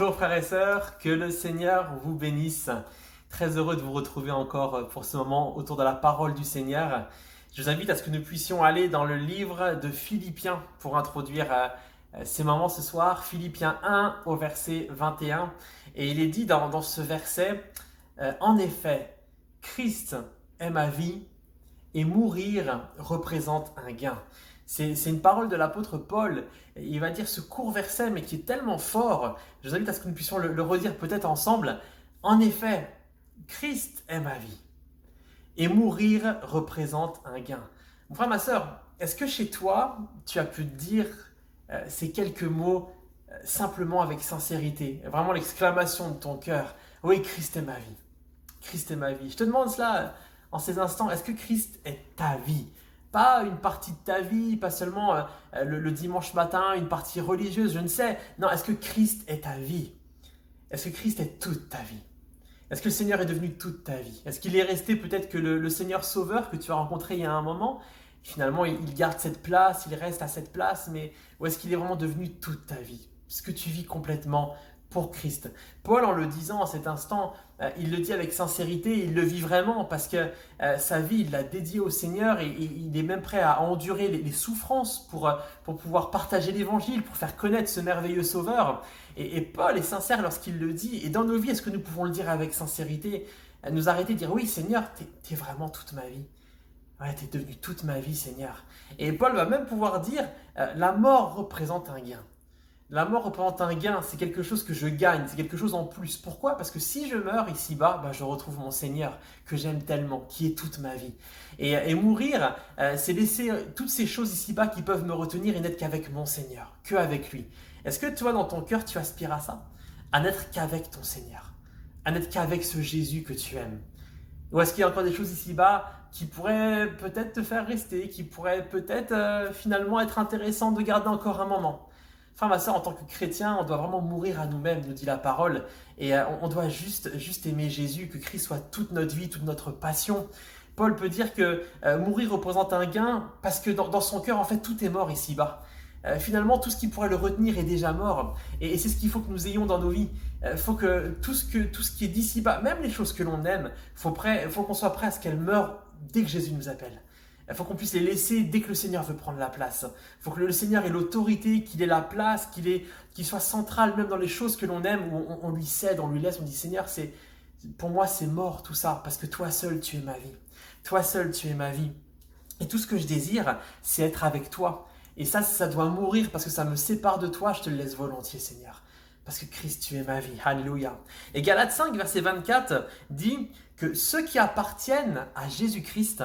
Bonjour frères et sœurs, que le Seigneur vous bénisse. Très heureux de vous retrouver encore pour ce moment autour de la parole du Seigneur. Je vous invite à ce que nous puissions aller dans le livre de Philippiens pour introduire ces moments ce soir. Philippiens 1 au verset 21. Et il est dit dans ce verset, en effet, Christ est ma vie et mourir représente un gain. C'est une parole de l'apôtre Paul. Il va dire ce court verset, mais qui est tellement fort. Je vous invite à ce que nous puissions le redire peut-être ensemble. En effet, Christ est ma vie. Et mourir représente un gain. Mon frère, ma sœur, est-ce que chez toi, tu as pu dire ces quelques mots simplement avec sincérité? Vraiment l'exclamation de ton cœur. Oui, Christ est ma vie. Christ est ma vie. Je te demande cela en ces instants. Est-ce que Christ est ta vie? Pas une partie de ta vie, pas seulement le dimanche matin, une partie religieuse, je ne sais. Non, est-ce que Christ est ta vie? Est-ce que Christ est toute ta vie? Est-ce que le Seigneur est devenu toute ta vie? Est-ce qu'il est resté peut-être que le Seigneur Sauveur que tu as rencontré il y a un moment, finalement il garde cette place, il reste à cette place, mais ou est-ce qu'il est vraiment devenu toute ta vie? Est-ce que tu vis complètement pour Christ? Paul, en le disant en cet instant, il le dit avec sincérité, il le vit vraiment parce que sa vie, il l'a dédiée au Seigneur et il est même prêt à endurer les souffrances pour pouvoir partager l'évangile, pour faire connaître ce merveilleux Sauveur. Et Paul est sincère lorsqu'il le dit. Et dans nos vies, est-ce que nous pouvons le dire avec sincérité? Nous arrêter de dire, oui Seigneur, t'es vraiment toute ma vie. Ouais, t'es devenu toute ma vie, Seigneur. Et Paul va même pouvoir dire, la mort représente un gain. La mort représente un gain, c'est quelque chose que je gagne, c'est quelque chose en plus. Pourquoi? Parce que si je meurs ici-bas, je retrouve mon Seigneur que j'aime tellement, qui est toute ma vie. Et mourir, c'est laisser toutes ces choses ici-bas qui peuvent me retenir et n'être qu'avec mon Seigneur, qu'avec lui. Est-ce que toi, dans ton cœur, tu aspires à ça? À n'être qu'avec ton Seigneur, à n'être qu'avec ce Jésus que tu aimes? Ou est-ce qu'il y a encore des choses ici-bas qui pourraient peut-être te faire rester, qui pourraient peut-être finalement être intéressantes de garder encore un moment? Enfin, ma sœur, en tant que chrétien, on doit vraiment mourir à nous-mêmes, nous dit la parole. Et on doit juste aimer Jésus, que Christ soit toute notre vie, toute notre passion. Paul peut dire que mourir représente un gain parce que dans son cœur, en fait, tout est mort ici-bas. Finalement, tout ce qui pourrait le retenir est déjà mort. Et c'est ce qu'il faut que nous ayons dans nos vies. Il faut que tout ce qui est d'ici-bas, même les choses que l'on aime, faut qu'on soit prêt à ce qu'elles meurent dès que Jésus nous appelle. Il faut qu'on puisse les laisser dès que le Seigneur veut prendre la place. Il faut que le Seigneur ait l'autorité, qu'il ait la place, qu'il soit central même dans les choses que l'on aime, où on lui cède, on lui laisse, on dit Seigneur, pour moi c'est mort tout ça, parce que toi seul tu es ma vie. Toi seul tu es ma vie. Et tout ce que je désire, c'est être avec toi. Et ça doit mourir parce que ça me sépare de toi, je te le laisse volontiers Seigneur. Parce que Christ, tu es ma vie. Alléluia. Et Galates 5, verset 24 dit que ceux qui appartiennent à Jésus-Christ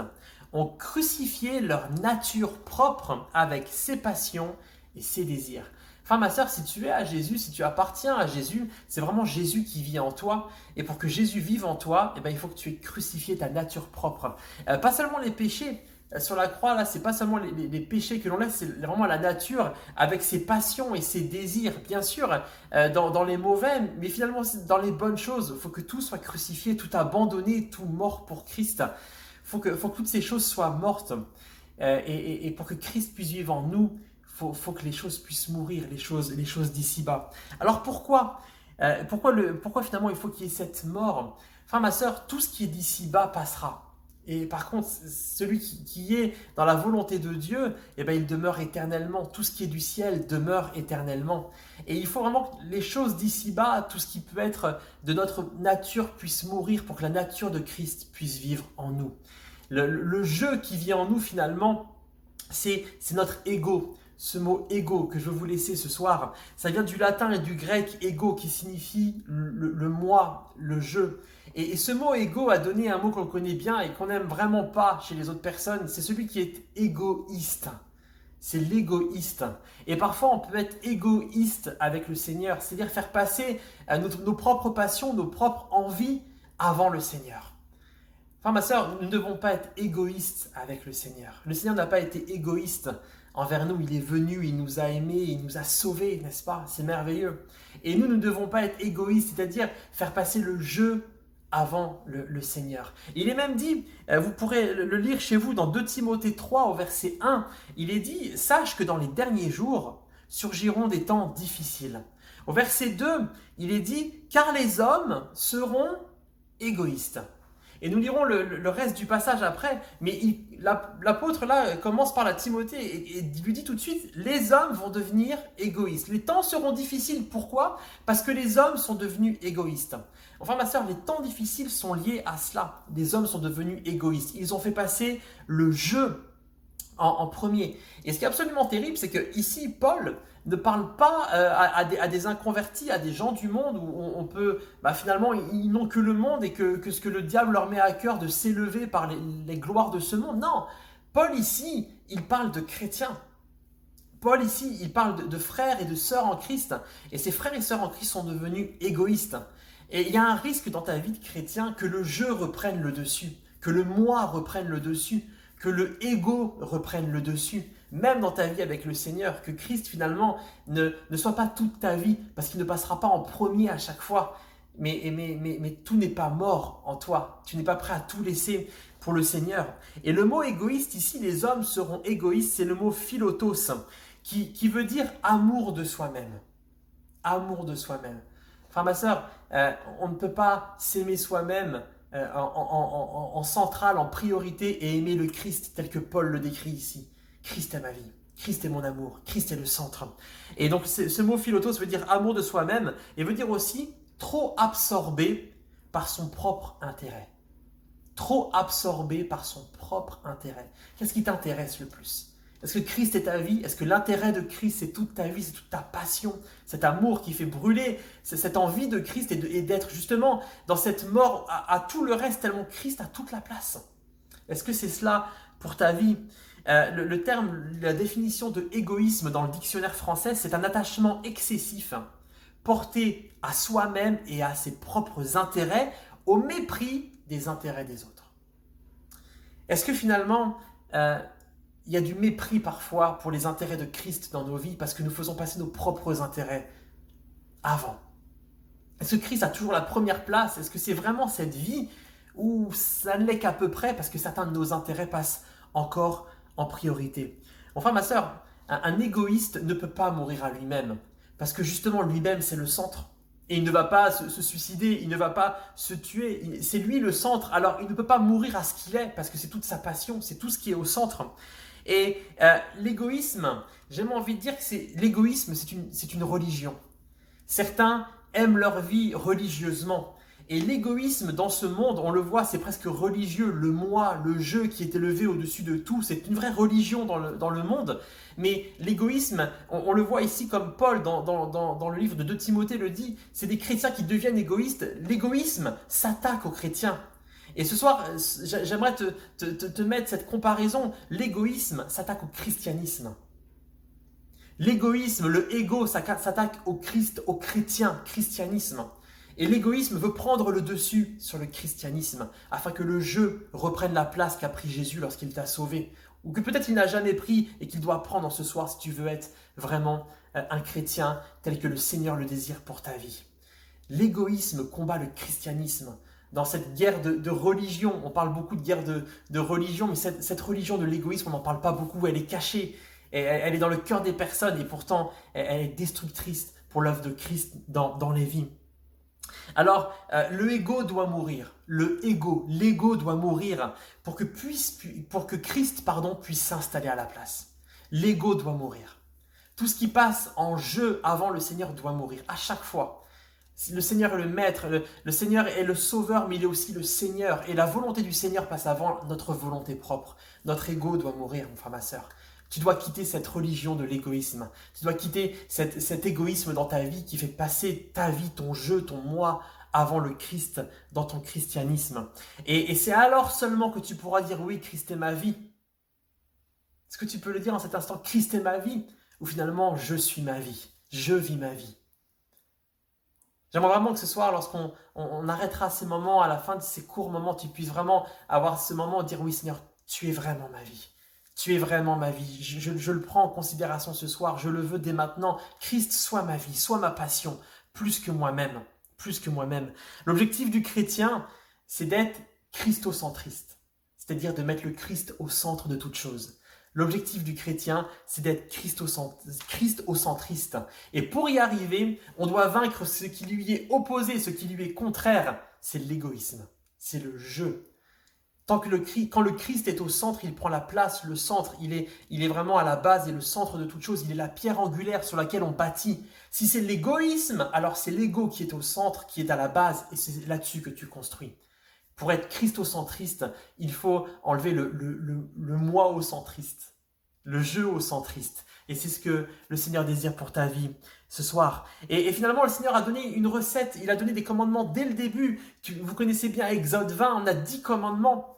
ont crucifié leur nature propre avec ses passions et ses désirs. Enfin, ma sœur, si tu es à Jésus, si tu appartiens à Jésus, c'est vraiment Jésus qui vit en toi. Et pour que Jésus vive en toi, il faut que tu aies crucifié ta nature propre. Pas seulement les péchés. Sur la croix, là, c'est pas seulement les péchés que l'on laisse, c'est vraiment la nature avec ses passions et ses désirs, bien sûr, dans les mauvais, mais finalement dans les bonnes choses. Il faut que tout soit crucifié, tout abandonné, tout mort pour Christ. Faut que toutes ces choses soient mortes. Et pour que Christ puisse vivre en nous, faut que les choses puissent mourir, les choses d'ici-bas. Alors pourquoi finalement il faut qu'il y ait cette mort? Enfin, ma sœur, tout ce qui est d'ici-bas passera. Et par contre, celui qui est dans la volonté de Dieu, il demeure éternellement. Tout ce qui est du ciel demeure éternellement. Et il faut vraiment que les choses d'ici-bas, tout ce qui peut être de notre nature puisse mourir pour que la nature de Christ puisse vivre en nous. Le jeu qui vit en nous finalement, c'est notre ego. Ce mot ego que je veux vous laisser ce soir, ça vient du latin et du grec ego qui signifie le moi, le je. Et ce mot ego a donné un mot qu'on connaît bien et qu'on n'aime vraiment pas chez les autres personnes, c'est celui qui est égoïste. C'est l'égoïste. Et parfois, on peut être égoïste avec le Seigneur, c'est-à-dire faire passer nos propres passions, nos propres envies avant le Seigneur. Enfin, ma sœur, nous ne devons pas être égoïstes avec le Seigneur. Le Seigneur n'a pas été égoïste envers nous. Il est venu, il nous a aimés, il nous a sauvés, n'est-ce pas? C'est merveilleux. Et nous ne devons pas être égoïstes, c'est-à-dire faire passer le jeu avant le Seigneur. Il est même dit, vous pourrez le lire chez vous dans 2 Timothée 3 au verset 1, il est dit « Sache que dans les derniers jours surgiront des temps difficiles. Au verset 2, il est dit « Car les hommes seront égoïstes ». Et nous lirons le reste du passage après, mais l'apôtre là commence par la Timothée et lui dit tout de suite « Les hommes vont devenir égoïstes ». Les temps seront difficiles, pourquoi? Parce que les hommes sont devenus égoïstes. Enfin ma sœur, les temps difficiles sont liés à cela. Les hommes sont devenus égoïstes. Ils ont fait passer le jeu en premier. Et ce qui est absolument terrible, c'est que ici Paul ne parle pas à des inconvertis, à des gens du monde où on peut, finalement, ils n'ont que le monde et que ce que le diable leur met à cœur de s'élever par les gloires de ce monde. Non, Paul ici, il parle de chrétiens. Paul ici, il parle de frères et de sœurs en Christ. Et ces frères et sœurs en Christ sont devenus égoïstes. Et il y a un risque dans ta vie de chrétien que le je reprenne le dessus, que le moi reprenne le dessus, que le ego reprenne le dessus, même dans ta vie avec le Seigneur, que Christ finalement ne soit pas toute ta vie, parce qu'il ne passera pas en premier à chaque fois, mais tout n'est pas mort en toi, tu n'es pas prêt à tout laisser pour le Seigneur. Et le mot égoïste ici, les hommes seront égoïstes, c'est le mot philotos, qui veut dire amour de soi-même. Amour de soi-même. Enfin ma sœur, on ne peut pas s'aimer soi-même en centrale, en priorité et aimer le Christ tel que Paul le décrit ici. Christ est ma vie, Christ est mon amour, Christ est le centre. Et donc ce mot philotos veut dire amour de soi-même et veut dire aussi trop absorbé par son propre intérêt. Trop absorbé par son propre intérêt. Qu'est-ce qui t'intéresse le plus? Est-ce que Christ est ta vie? Est-ce que l'intérêt de Christ c'est toute ta vie, c'est toute ta passion, cet amour qui fait brûler, c'est cette envie de Christ et d'être justement dans cette mort à tout le reste tellement Christ a toute la place? Est-ce que c'est cela pour ta vie? Le terme, la définition de égoïsme dans le dictionnaire français, c'est un attachement excessif porté à soi-même et à ses propres intérêts au mépris des intérêts des autres. Est-ce que finalement, il y a du mépris parfois pour les intérêts de Christ dans nos vies parce que nous faisons passer nos propres intérêts avant? Est-ce que Christ a toujours la première place? Est-ce que c'est vraiment cette vie où ça ne l'est qu'à peu près parce que certains de nos intérêts passent encore en priorité? Enfin ma sœur, un égoïste ne peut pas mourir à lui-même parce que justement lui-même c'est le centre. Et il ne va pas se suicider, il ne va pas se tuer, c'est lui le centre. Alors il ne peut pas mourir à ce qu'il est parce que c'est toute sa passion, c'est tout ce qui est au centre. Et l'égoïsme, j'aime envie de dire que l'égoïsme, c'est une religion. Certains aiment leur vie religieusement. Et l'égoïsme dans ce monde, on le voit, c'est presque religieux. Le moi, le je qui est élevé au-dessus de tout, c'est une vraie religion dans le monde. Mais l'égoïsme, on le voit ici comme Paul dans le livre de 2 Timothée le dit, c'est des chrétiens qui deviennent égoïstes. L'égoïsme s'attaque aux chrétiens. Et ce soir, j'aimerais te mettre cette comparaison. L'égoïsme s'attaque au christianisme. L'égoïsme, le ego s'attaque au Christ, au chrétien, christianisme. Et l'égoïsme veut prendre le dessus sur le christianisme afin que le je reprenne la place qu'a pris Jésus lorsqu'il t'a sauvé. Ou que peut-être il n'a jamais pris et qu'il doit prendre ce soir si tu veux être vraiment un chrétien tel que le Seigneur le désire pour ta vie. L'égoïsme combat le christianisme. Dans cette guerre de religion, on parle beaucoup de guerre de religion, mais cette religion de l'égoïsme, on n'en parle pas beaucoup, elle est cachée, elle est dans le cœur des personnes et pourtant elle est destructrice pour l'œuvre de Christ dans les vies. Alors, le ego doit mourir, l'ego doit mourir pour que Christ puisse s'installer à la place. L'ego doit mourir. Tout ce qui passe en jeu avant le Seigneur doit mourir, à chaque fois. Le Seigneur est le Maître, le Seigneur est le Sauveur, mais il est aussi le Seigneur. Et la volonté du Seigneur passe avant notre volonté propre. Notre ego doit mourir, mon frère, ma sœur. Tu dois quitter cette religion de l'égoïsme. Tu dois quitter cet égoïsme dans ta vie qui fait passer ta vie, ton je, ton moi, avant le Christ, dans ton christianisme. Et c'est alors seulement que tu pourras dire « Oui, Christ est ma vie ». Est-ce que tu peux le dire en cet instant « Christ est ma vie » ou finalement « Je suis ma vie, je vis ma vie ». J'aimerais vraiment que ce soir, lorsqu'on arrêtera ces moments, à la fin de ces courts moments, tu puisses vraiment avoir ce moment de dire « Oui Seigneur, tu es vraiment ma vie. Tu es vraiment ma vie. Je le prends en considération ce soir. Je le veux dès maintenant. Christ soit ma vie, soit ma passion, plus que moi-même. Plus que moi-même. » L'objectif du chrétien, c'est d'être christocentriste. C'est-à-dire de mettre le Christ au centre de toute chose. L'objectif du chrétien, c'est d'être christocentriste. Et pour y arriver, on doit vaincre ce qui lui est opposé, ce qui lui est contraire. C'est l'égoïsme, c'est le jeu. Quand le Christ est au centre, il prend la place, le centre, il est vraiment à la base et le centre de toute chose, il est la pierre angulaire sur laquelle on bâtit. Si c'est l'égoïsme, alors c'est l'ego qui est au centre, qui est à la base, et c'est là-dessus que tu construis. Pour être christocentriste, il faut enlever le moi au centriste, le jeu au centriste. Et c'est ce que le Seigneur désire pour ta vie ce soir. Et finalement, le Seigneur a donné une recette, il a donné des commandements dès le début. Vous connaissez bien Exode 20, on a 10 commandements.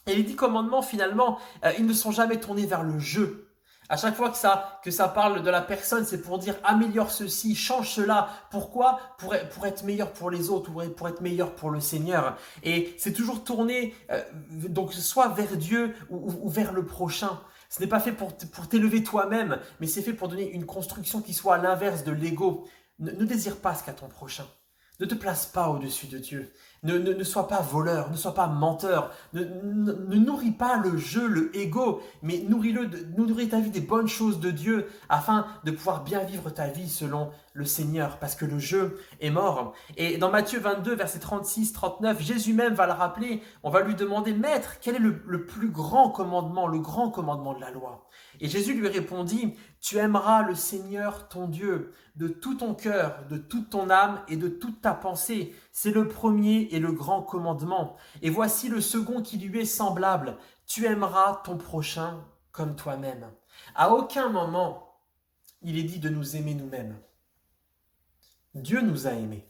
Et les 10 commandements, finalement, ils ne sont jamais tournés vers le jeu. À chaque fois que ça parle de la personne, c'est pour dire améliore ceci, change cela. Pourquoi ? Pour être meilleur pour les autres, pour être meilleur pour le Seigneur. Et c'est toujours tourné donc soit vers Dieu ou vers le prochain. Ce n'est pas fait pour t'élever toi-même, mais c'est fait pour donner une construction qui soit à l'inverse de l'ego. Ne désire pas ce qu'a ton prochain. Ne te place pas au-dessus de Dieu. Ne sois pas voleur, ne sois pas menteur. Ne nourris pas le jeu, le ego, mais nourris ta vie des bonnes choses de Dieu afin de pouvoir bien vivre ta vie selon le Seigneur, parce que le jeu est mort. Et dans Matthieu 22, versets 36-39, Jésus même va le rappeler. On va lui demander, Maître, quel est le plus grand commandement, le grand commandement de la loi ? Et Jésus lui répondit, tu aimeras le Seigneur ton Dieu de tout ton cœur, de toute ton âme et de toute ta pensée. C'est le premier et le grand commandement. Et voici le second qui lui est semblable. Tu aimeras ton prochain comme toi-même. À aucun moment, il est dit de nous aimer nous-mêmes. Dieu nous a aimés.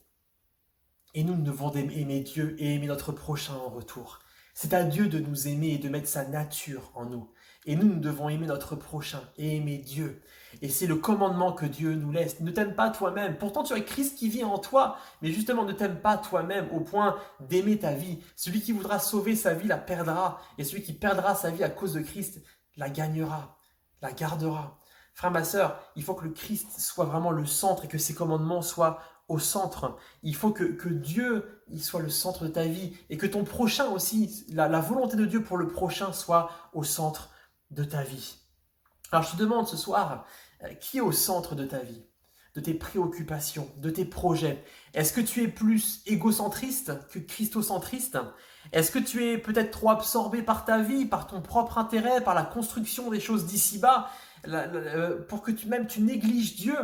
Et nous devons aimer Dieu et aimer notre prochain en retour. C'est à Dieu de nous aimer et de mettre sa nature en nous. Et nous devons aimer notre prochain et aimer Dieu. Et c'est le commandement que Dieu nous laisse. Ne t'aime pas toi-même. Pourtant, tu as Christ qui vit en toi. Mais justement, ne t'aime pas toi-même au point d'aimer ta vie. Celui qui voudra sauver sa vie la perdra. Et celui qui perdra sa vie à cause de Christ la gagnera, la gardera. Frère, ma sœur, il faut que le Christ soit vraiment le centre et que ses commandements soient au centre. Il faut que Dieu il soit le centre de ta vie et que ton prochain aussi, la volonté de Dieu pour le prochain soit au centre de ta vie. Alors je te demande ce soir, qui est au centre de ta vie, de tes préoccupations, de tes projets? Est-ce que tu es plus égocentriste que christocentriste? Est-ce que tu es peut-être trop absorbé par ta vie, par ton propre intérêt, par la construction des choses d'ici-bas, pour que tu négliges Dieu?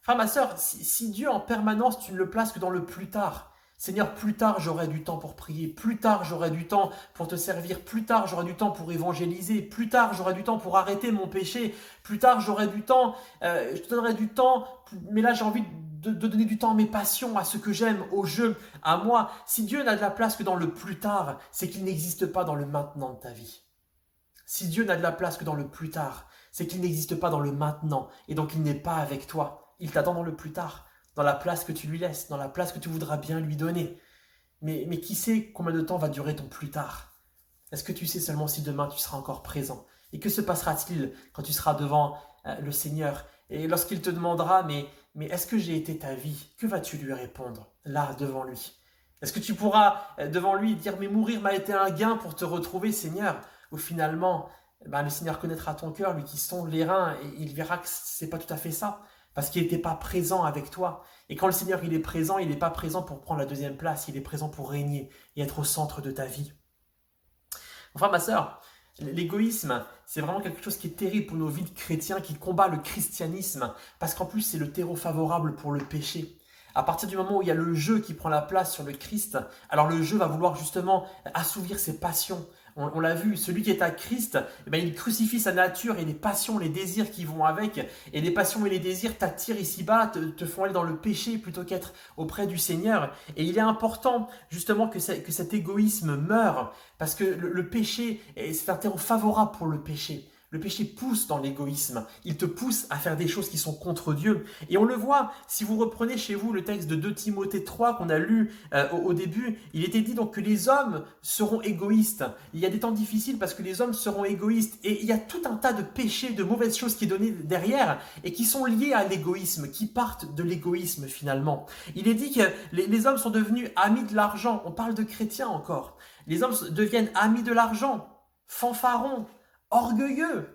Frère, ma sœur, si Dieu en permanence, tu ne le places que dans le plus tard, Seigneur, plus tard j'aurai du temps pour prier, plus tard j'aurai du temps pour te servir, plus tard j'aurai du temps pour évangéliser, plus tard j'aurai du temps pour arrêter mon péché, plus tard j'aurai du temps, je te donnerai du temps, mais là j'ai envie de donner du temps à mes passions, à ce que j'aime, au jeu, à moi. Si Dieu n'a de la place que dans le plus tard, c'est qu'il n'existe pas dans le maintenant de ta vie. Si Dieu n'a de la place que dans le plus tard, c'est qu'il n'existe pas dans le maintenant, et donc il n'est pas avec toi. Il t'attend dans le plus tard, dans la place que tu lui laisses, dans la place que tu voudras bien lui donner. Mais qui sait combien de temps va durer ton plus tard? Est-ce que tu sais seulement si demain tu seras encore présent? Et que se passera-t-il quand tu seras devant le Seigneur? Et lorsqu'il te demandera, mais est-ce que j'ai été ta vie? Que vas-tu lui répondre là, devant lui? Est-ce que tu pourras devant lui dire, mais mourir m'a été un gain pour te retrouver, Seigneur? Ou finalement, le Seigneur connaîtra ton cœur, lui qui sonde les reins, et il verra que c'est pas tout à fait ça. Parce qu'il n'était pas présent avec toi. Et quand le Seigneur il est présent, il n'est pas présent pour prendre la deuxième place, il est présent pour régner et être au centre de ta vie. Enfin, ma sœur, l'égoïsme, c'est vraiment quelque chose qui est terrible pour nos vies de chrétiens, qui combat le christianisme, parce qu'en plus c'est le terreau favorable pour le péché. À partir du moment où il y a le jeu qui prend la place sur le Christ, alors le jeu va vouloir justement assouvir ses passions. On l'a vu, celui qui est à Christ, il crucifie sa nature et les passions, les désirs qui vont avec. Et les passions et les désirs t'attirent ici-bas, te font aller dans le péché plutôt qu'être auprès du Seigneur. Et il est important justement que cet égoïsme meure, parce que le péché, c'est un terreau favorable pour le péché. Le péché pousse dans l'égoïsme, il te pousse à faire des choses qui sont contre Dieu. Et on le voit, si vous reprenez chez vous le texte de 2 Timothée 3 qu'on a lu au début, il était dit donc que les hommes seront égoïstes. Il y a des temps difficiles parce que les hommes seront égoïstes. Et il y a tout un tas de péchés, de mauvaises choses qui est donné derrière et qui sont liées à l'égoïsme, qui partent de l'égoïsme finalement. Il est dit que les hommes sont devenus amis de l'argent. On parle de chrétiens encore. Les hommes deviennent amis de l'argent, fanfarons, orgueilleux,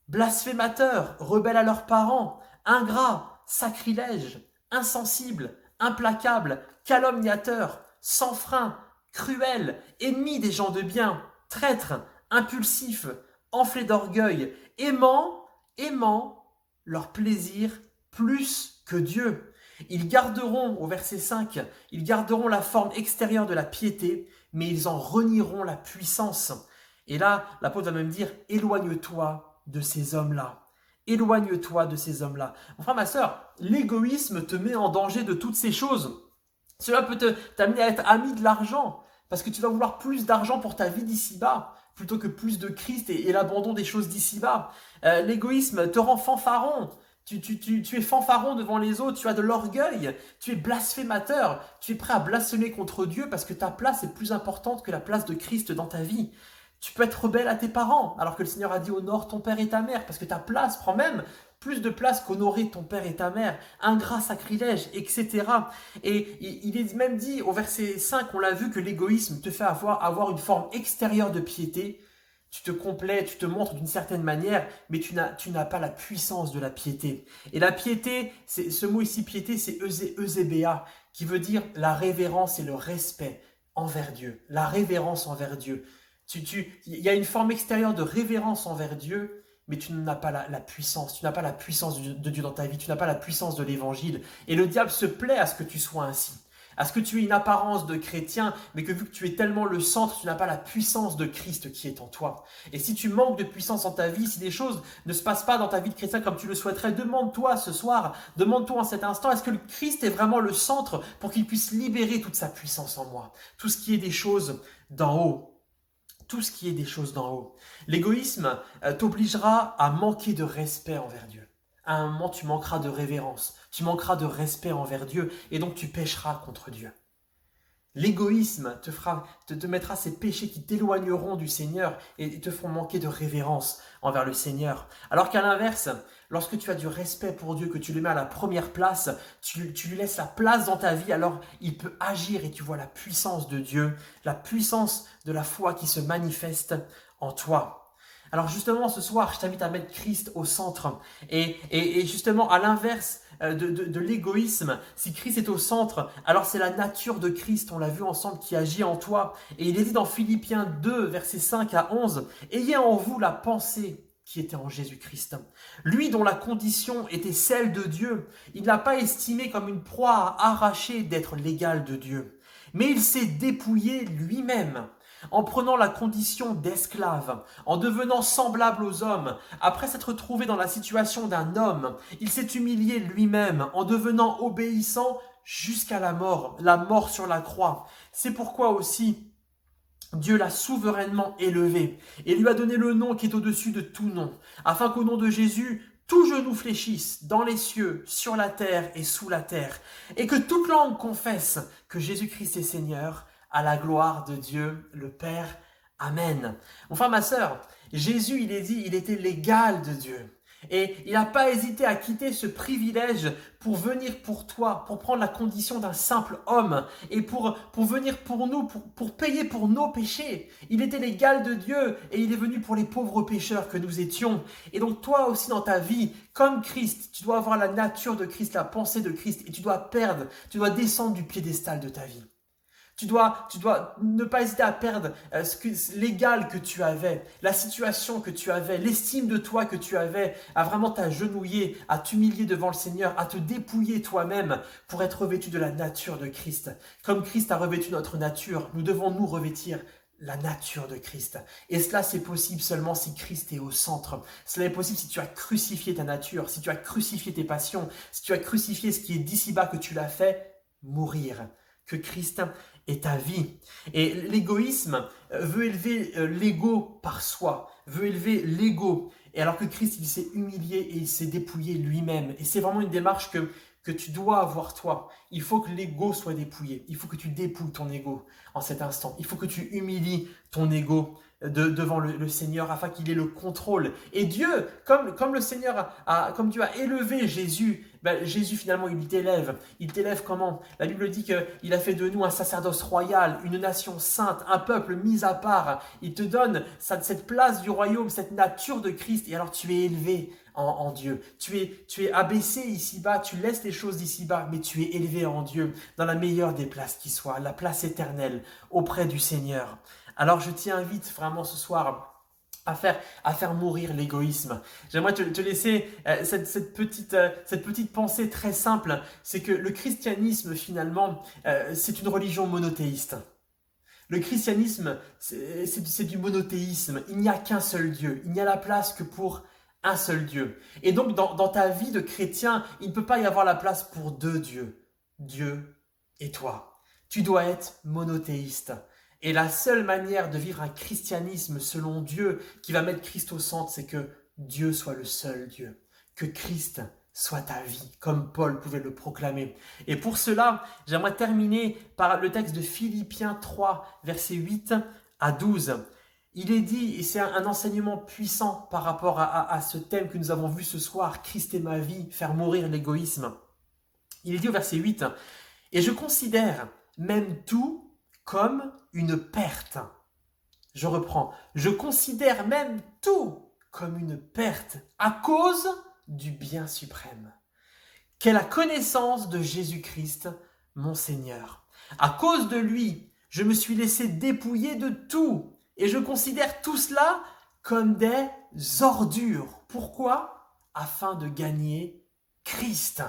blasphémateurs, rebelles à leurs parents, ingrats, sacrilèges, insensibles, implacables, calomniateurs, sans frein, cruels, ennemis des gens de bien, traîtres, impulsifs, enflés d'orgueil, aimant leur plaisir plus que Dieu. Ils garderont, au verset 5, ils garderont la forme extérieure de la piété, mais ils en renieront la puissance. Et là, l'apôtre va même dire, éloigne-toi de ces hommes-là. Éloigne-toi de ces hommes-là. Mon frère, ma sœur, l'égoïsme te met en danger de toutes ces choses. Cela peut t'amener à être ami de l'argent, parce que tu vas vouloir plus d'argent pour ta vie d'ici-bas, plutôt que plus de Christ et l'abandon des choses d'ici-bas. L'égoïsme te rend fanfaron. Tu es fanfaron devant les autres, tu as de l'orgueil, tu es blasphémateur, tu es prêt à blasphémer contre Dieu parce que ta place est plus importante que la place de Christ dans ta vie. Tu peux être rebelle à tes parents, alors que le Seigneur a dit honore ton père et ta mère, parce que ta place prend même plus de place qu'honorer ton père et ta mère, ingrat, sacrilège, etc. Et il est même dit au verset 5, on l'a vu, que l'égoïsme te fait avoir une forme extérieure de piété. Tu te complais, tu te montres d'une certaine manière, mais tu n'as pas la puissance de la piété. Et la piété, ce mot ici, piété, c'est eusébéa, qui veut dire la révérence et le respect envers Dieu. La révérence envers Dieu. Il y a une forme extérieure de révérence envers Dieu, mais tu n'as pas la puissance. Tu n'as pas la puissance de Dieu dans ta vie. Tu n'as pas la puissance de l'évangile. Et le diable se plaît à ce que tu sois ainsi. À ce que tu aies une apparence de chrétien, mais que vu que tu es tellement le centre, tu n'as pas la puissance de Christ qui est en toi. Et si tu manques de puissance dans ta vie, si des choses ne se passent pas dans ta vie de chrétien comme tu le souhaiterais, demande-toi ce soir, demande-toi en cet instant, est-ce que le Christ est vraiment le centre pour qu'il puisse libérer toute sa puissance en moi? Tout ce qui est des choses d'en haut. Tout ce qui est des choses d'en haut. L'égoïsme t'obligera à manquer de respect envers Dieu. À un moment, tu manqueras de révérence, tu manqueras de respect envers Dieu, et donc tu pécheras contre Dieu. L'égoïsme te mettra ces péchés qui t'éloigneront du Seigneur et te feront manquer de révérence envers le Seigneur. Alors qu'à l'inverse, lorsque tu as du respect pour Dieu, que tu le mets à la première place, tu lui laisses la place dans ta vie, alors il peut agir et tu vois la puissance de Dieu, la puissance de la foi qui se manifeste en toi. Alors justement, ce soir, je t'invite à mettre Christ au centre. Et justement, à l'inverse de l'égoïsme, si Christ est au centre, alors c'est la nature de Christ, on l'a vu ensemble, qui agit en toi. Et il est dit dans Philippiens 2, versets 5 à 11, « Ayez en vous la pensée qui était en Jésus-Christ. Lui dont la condition était celle de Dieu, il ne l'a pas estimé comme une proie à arracher d'être l'égal de Dieu. Mais il s'est dépouillé lui-même, en prenant la condition d'esclave, en devenant semblable aux hommes. Après s'être trouvé dans la situation d'un homme, il s'est humilié lui-même, en devenant obéissant jusqu'à la mort sur la croix. C'est pourquoi aussi Dieu l'a souverainement élevé et lui a donné le nom qui est au-dessus de tout nom, afin qu'au nom de Jésus, tout genou fléchisse dans les cieux, sur la terre et sous la terre, et que toute langue confesse que Jésus-Christ est Seigneur, à la gloire de Dieu le Père. Amen. Mon frère, ma sœur, Jésus, il est dit, il était l'égal de Dieu. Et il n'a pas hésité à quitter ce privilège pour venir pour toi, pour prendre la condition d'un simple homme et pour venir pour nous, pour payer pour nos péchés. Il était l'égal de Dieu et il est venu pour les pauvres pécheurs que nous étions. Et donc toi aussi dans ta vie, comme Christ, tu dois avoir la nature de Christ, la pensée de Christ et tu dois descendre du piédestal de ta vie. Tu dois ne pas hésiter à perdre l'égal que tu avais, la situation que tu avais, l'estime de toi que tu avais, à vraiment t'agenouiller, à t'humilier devant le Seigneur, à te dépouiller toi-même pour être revêtu de la nature de Christ. Comme Christ a revêtu notre nature, nous devons nous revêtir la nature de Christ. Et cela, c'est possible seulement si Christ est au centre. Cela est possible si tu as crucifié ta nature, si tu as crucifié tes passions, si tu as crucifié ce qui est d'ici-bas que tu l'as fait mourir. Que Christ est ta vie. Et l'égoïsme veut élever l'ego par soi, veut élever l'ego. Et alors que Christ, il s'est humilié et il s'est dépouillé lui-même. Et c'est vraiment une démarche que tu dois avoir toi. Il faut que l'ego soit dépouillé. Il faut que tu dépouilles ton ego en cet instant. Il faut que tu humilies ton ego devant le Seigneur afin qu'il ait le contrôle. Et Dieu, comme le Seigneur comme Dieu a élevé Jésus, ben, Jésus finalement il t'élève. Il t'élève comment? La Bible dit qu'il a fait de nous un sacerdoce royal, une nation sainte, un peuple mis à part. Il te donne cette place du royaume, cette nature de Christ. Et alors tu es élevé en Dieu. Tu es abaissé ici-bas, tu laisses les choses d'ici-bas, mais tu es élevé en Dieu, dans la meilleure des places qui soit, la place éternelle, auprès du Seigneur. Alors je t'y invite vraiment ce soir à faire mourir l'égoïsme. J'aimerais te laisser cette petite pensée très simple, c'est que le christianisme finalement, c'est une religion monothéiste. Le christianisme, c'est du monothéisme. Il n'y a qu'un seul Dieu. Il n'y a la place que pour un seul Dieu. Et donc, dans ta vie de chrétien, il ne peut pas y avoir la place pour deux dieux. Dieu et toi. Tu dois être monothéiste. Et la seule manière de vivre un christianisme selon Dieu, qui va mettre Christ au centre, c'est que Dieu soit le seul Dieu. Que Christ soit ta vie, comme Paul pouvait le proclamer. Et pour cela, j'aimerais terminer par le texte de Philippiens 3, versets 8 à 12. Il est dit, et c'est un enseignement puissant par rapport à ce thème que nous avons vu ce soir, Christ est ma vie, faire mourir l'égoïsme. Il est dit au verset 8, « Et je considère même tout comme une perte. » Je reprends. « Je considère même tout comme une perte à cause du bien suprême, qu'est la connaissance de Jésus-Christ, mon Seigneur. À cause de lui, je me suis laissé dépouiller de tout et je considère tout cela comme des ordures. Pourquoi? Afin de gagner Christ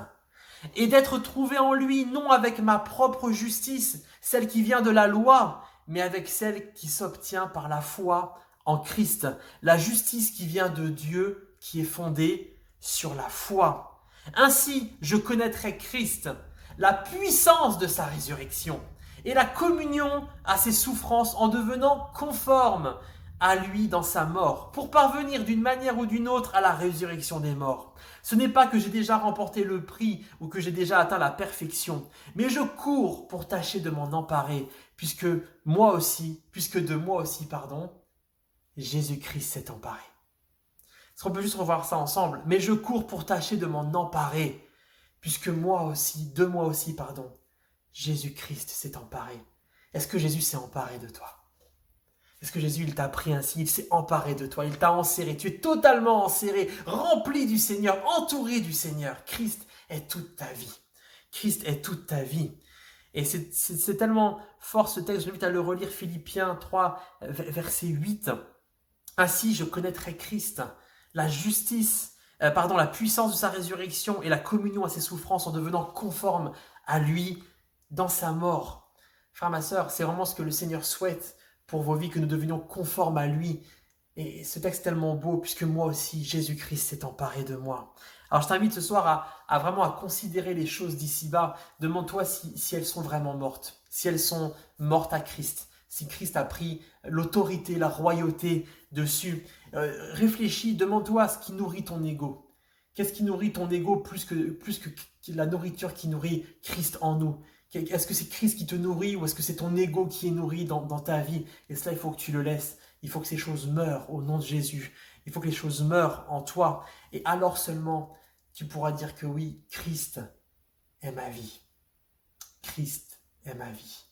et d'être trouvé en lui, non avec ma propre justice, celle qui vient de la loi, mais avec celle qui s'obtient par la foi en Christ, la justice qui vient de Dieu, qui est fondée sur la foi. Ainsi, je connaîtrai Christ, la puissance de sa résurrection et la communion à ses souffrances en devenant conforme à lui dans sa mort, pour parvenir d'une manière ou d'une autre à la résurrection des morts. Ce n'est pas que j'ai déjà remporté le prix ou que j'ai déjà atteint la perfection, mais je cours pour tâcher de m'en emparer, puisque de moi aussi, Jésus-Christ s'est emparé. Est-ce qu'on peut juste revoir ça ensemble? Mais je cours pour tâcher de m'en emparer, puisque de moi aussi, Jésus-Christ s'est emparé. Est-ce que Jésus s'est emparé de toi? Est-ce que Jésus, il t'a pris ainsi, il s'est emparé de toi, il t'a enserré, tu es totalement enserré, rempli du Seigneur, entouré du Seigneur. Christ est toute ta vie. Christ est toute ta vie. Et c'est tellement fort ce texte, je l'invite à le relire, Philippiens 3, verset 8. Ainsi, je connaîtrai Christ, la puissance de sa résurrection et la communion à ses souffrances en devenant conforme à lui dans sa mort. Frère, ma sœur, c'est vraiment ce que le Seigneur souhaite pour vos vies, que nous devenions conformes à lui. Et ce texte est tellement beau, puisque moi aussi, Jésus-Christ s'est emparé de moi. Alors je t'invite ce soir à vraiment considérer les choses d'ici-bas. Demande-toi si elles sont vraiment mortes, si elles sont mortes à Christ, si Christ a pris l'autorité, la royauté dessus. Réfléchis, demande-toi ce qui nourrit ton ego. Qu'est-ce qui nourrit ton ego plus que la nourriture qui nourrit Christ en nous? Est-ce que c'est Christ qui te nourrit ou est-ce que c'est ton ego qui est nourri dans ta vie? Et cela, il faut que tu le laisses. Il faut que ces choses meurent au nom de Jésus. Il faut que les choses meurent en toi. Et alors seulement, tu pourras dire que oui, Christ est ma vie. Christ est ma vie.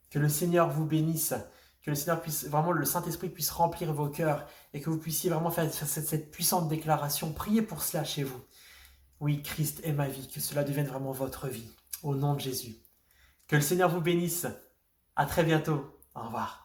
Que le Seigneur vous bénisse. Que le Seigneur puisse, vraiment, le Saint-Esprit puisse remplir vos cœurs et que vous puissiez vraiment faire cette puissante déclaration. Priez pour cela chez vous. Oui, Christ est ma vie. Que cela devienne vraiment votre vie. Au nom de Jésus. Que le Seigneur vous bénisse. À très bientôt. Au revoir.